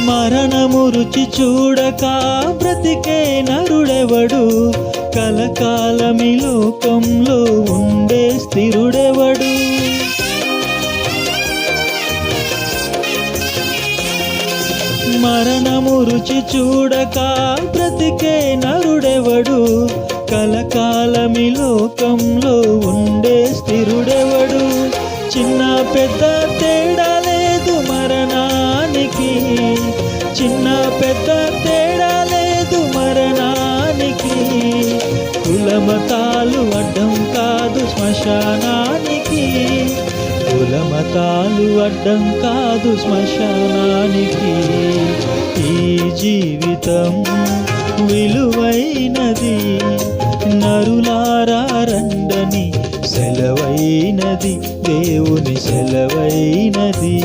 మరణము రుచి చూడక బ్రతికే నరుడెవడు, కలకాలమి లోకంలో ఉండే స్థిరుడెవడు. మరణము రుచి చూడక బ్రతికే నరుడెవడు, కలకాలమి లోకంలో ఉండే స్థిరుడెవడు. చిన్న పెద్ద తేడా లేదు మరణానికి, చిన్న పెద్ద తేడా లేదు మరణానికి. కులమతాలు అడ్డం కాదు శ్మశానానికి, కులమతాలు అడ్డం కాదు శ్మశానానికి. ఈ జీవితం విలువైనది, నరులారా రండని సెలవైనది, దేవుని సెలవైనది.